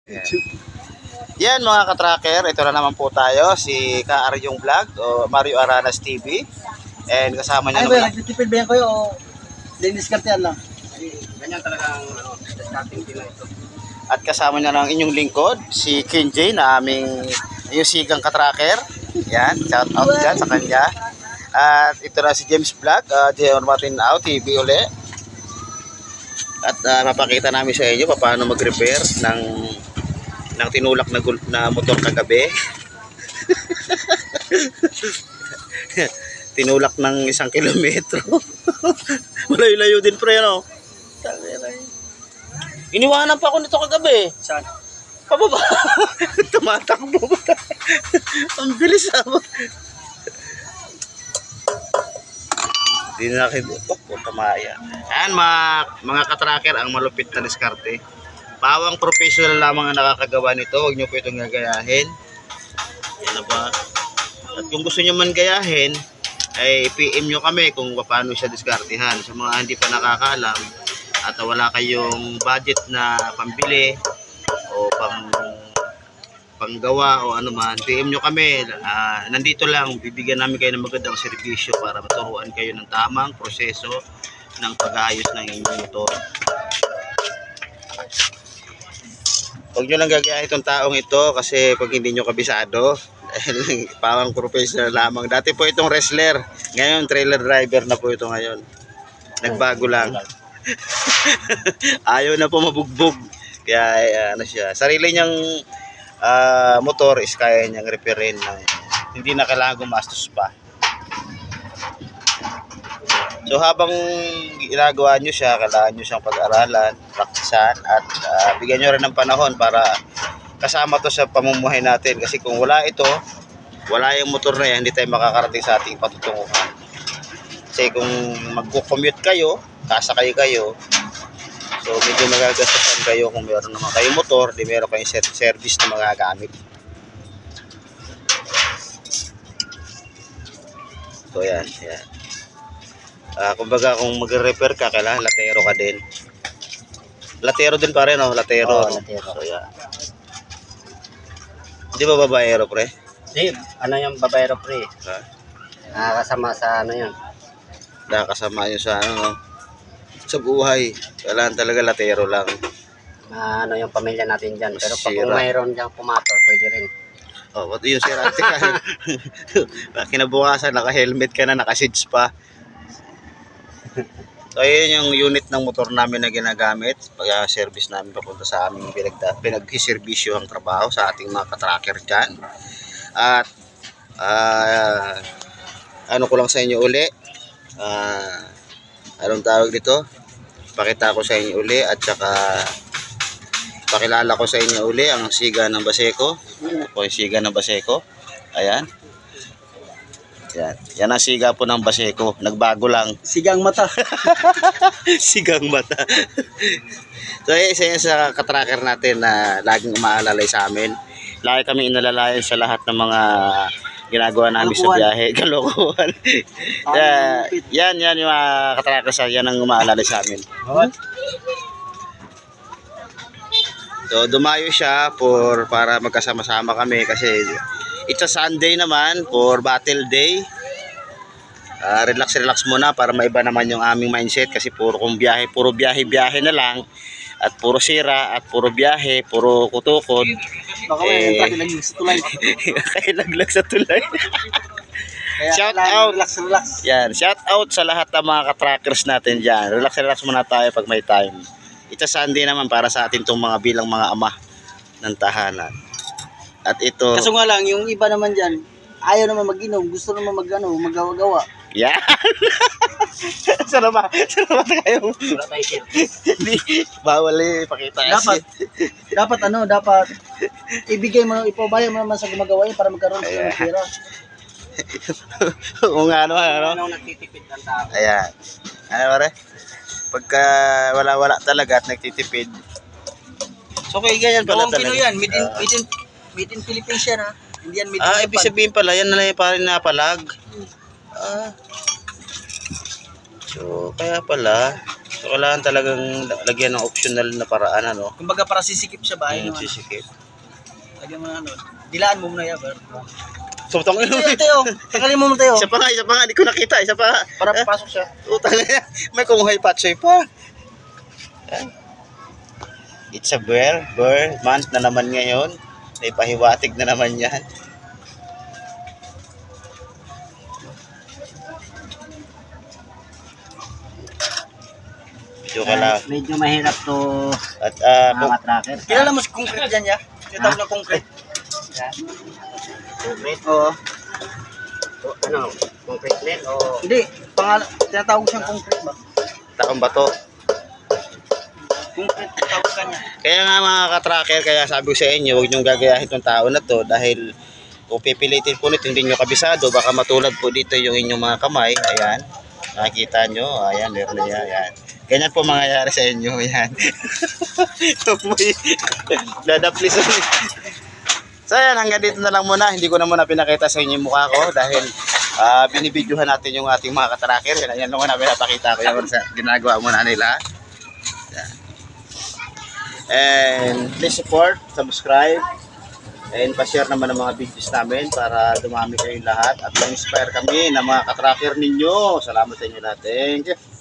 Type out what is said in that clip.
Yan. Yan mga ka-tracker, ito na naman po tayo, si Ka-Aryong Vlog o Mario Aranas TV. And kasama niya Ay ba, naman. nagtitipid ba yan kayo o diniskartehan lang? Ganyan talagang starting din na ito. At kasama niya ng inyong lingkod, si Kinjay na aming yung sigang ka-tracker. Yan, shout out dyan sa kanya. At ito na si James Vlog, J.R. Martin Out TV uli. At mapakita namin sa inyo paano mag-repair ng tinulak na motor kagabi. Tinulak ng 1 kilometro. Malayo-layo din pre, ano? Iniwanan pa ako nito kagabi. Saan? Pababa. Tumatakbo ba? Ang bilis ako. Hindi na nakibukok po, tamaya. Ayan mga katracker, ang malupit na diskarte. Pawang professional lamang ang nakakagawa nito. Huwag nyo po itong gagayahin. Yan na ba? At kung gusto nyo man gayahin, ay PM nyo kami kung paano siya diskartehan. Sa mga hindi pa nakakaalam at wala kayong budget na pambili o panggawa o ano man, PM nyo kami. Nandito lang, bibigyan namin kayo ng magandang serbisyo para maturuan kayo ng tamang proseso ng pag-aayos ng inyong motor. Huwag nyo lang gagayahin itong taong ito kasi pag hindi nyo kabisado, dahil parang professional lamang. Dati po itong wrestler, ngayon trailer driver na po ito ngayon. Nagbago lang. Ayaw na po mabugbog. Kaya ano siya, sarili niyang motor is kaya niyang repairin ng hindi na kailangan gumastos pa. So habang ginagawa nyo siya, kailangan nyo siyang pag-aralan, praktisan at bigyan nyo rin ng panahon para kasama to sa pamumuhay natin. Kasi kung wala ito, wala yung motor na yan, hindi tayo makakarating sa ating patutunguhan. Kasi kung mag-commute kayo, kasakay kayo, so medyo magagastusan kayo kung meron naman kayong motor, di meron kayong service na magagamit. So yan, yan. Kumbaga kung mag-repair ka, kailangan latero ka din. Latero din pa rin, no? Latero. Oo, latero. So yan. Di ba babaero, pre? Di, ano yung babayro pre? Ha? Nakakasama sa ano yun. Nakakasama yun sa ano, no? Sa buhay. Kailangan talaga latero lang. Ano yung pamilya natin dyan. Pero pag Sira. kung mayroon dyan pumator, pwede rin. Oh, pati yung sirante ka. Kinabukasan, naka-helmet ka na, naka-seats pa. So, ayun yung unit ng motor namin na ginagamit. Pag-service namin papunta sa aming pinag-servisyo ang trabaho sa ating mga katracker dyan. At, ano ko lang sa inyo uli. Anong tawag dito? Pakita ko sa inyo uli at saka pakilala ko sa inyo uli ang siga ng Baseco. Ito po yung siga ng Baseco. Ayan. Yan. Yan ang siga po ng Baseco. Nagbago lang. Sigang mata. Sigang mata. So, isa yan sa katracker natin na laging umaalalay sa amin. Lagi kami inalalayan sa lahat ng mga ginagawa namin sa biyahe. Kalokohan. Yan yung mga katracker sa yan ang umaalalay sa amin. So, dumayo siya para magkasama-sama kami kasi it's a Sunday naman for battle day. Relax muna para maiba naman yung aming mindset kasi puro biyahe na lang at puro sira at puro biyahe, puro kutukod. Baka may kakilaglag sa tulay. Kakilaglag sa tulay. Kaya Shout out. Relax. Yan, shout out sa lahat ng mga katrackers natin diyan. Relax muna tayo pag may time. It's a Sunday naman para sa atin tong mga bilang mga ama ng tahanan. At ito, Kaso nga lang, yung iba naman dyan, ayaw naman mag-inom, gusto naman magawa-gawa. yan. Salamat kayo. Wala tayo shit. Hindi, bawal ipakita. Dapat ibigay mo, ipabaya mo naman sa gumagawa yun para magkaroon sila ng pera. Kung ano. Ano nagtitipid ng tao? Ayan. Ano pare? Pagka wala talaga at nagtitipid. So kaya ganyan pala talaga. Pinoy yan, made in Philippines yan ha. Hindi yan made in Ibig Japan. sabihin pala, yan na lang yung parang napalag. So, kaya pala, So, kailangan talagang lagyan ng optional na paraan, ano? Kumbaga para sisikip siya ba? Yung Ayun, sisikip. lagyan mo na ano. Dilaan mo muna yan, bro. So, tong Ito, Teo. Tagalin mo muna, Teo. isa pa nga, hindi ko nakita, isa pa. Para papasok siya. Utang na, may kumuhay patsoy pa. Yan. It's a bear month na naman ngayon. May pahiwatig na naman yan. Medyo lang. Medyo mahirap to At mga tracker. Kilala mo si concrete dyan, ya? Tinatawag na concrete. Yan. Concrete Oo. o ano, concrete net o Hindi, pangalan, tinatawag siyang concrete ba? taong bato. Concrete, tawag ka niya. Kaya nga mga ka-tracker, kaya sabi ko sa inyo, huwag niyong gagayahin itong tao na to dahil kung pipilitin po nito, hindi nyo kabisado, baka matulad po dito yung inyong mga kamay. Ayan, nakikita nyo, ayan, meron na yan, ayan. Ganyan po mangyayari sa inyo, ayan. May dadaplis. So ayan, hanggang dito na lang muna. Hindi ko na muna pinakita sa inyo yung mukha ko dahil binibidyohan natin yung ating mga ka-tracker. Ayan lang muna, pinapakita ko yung sa ginagawa muna nila. Ayan. And please support, subscribe, and pa-share naman ang mga videos namin para dumami kayong lahat at ma-inspire kami ng mga ka-tracker ninyo. Salamat sa inyo lahat. Thank you.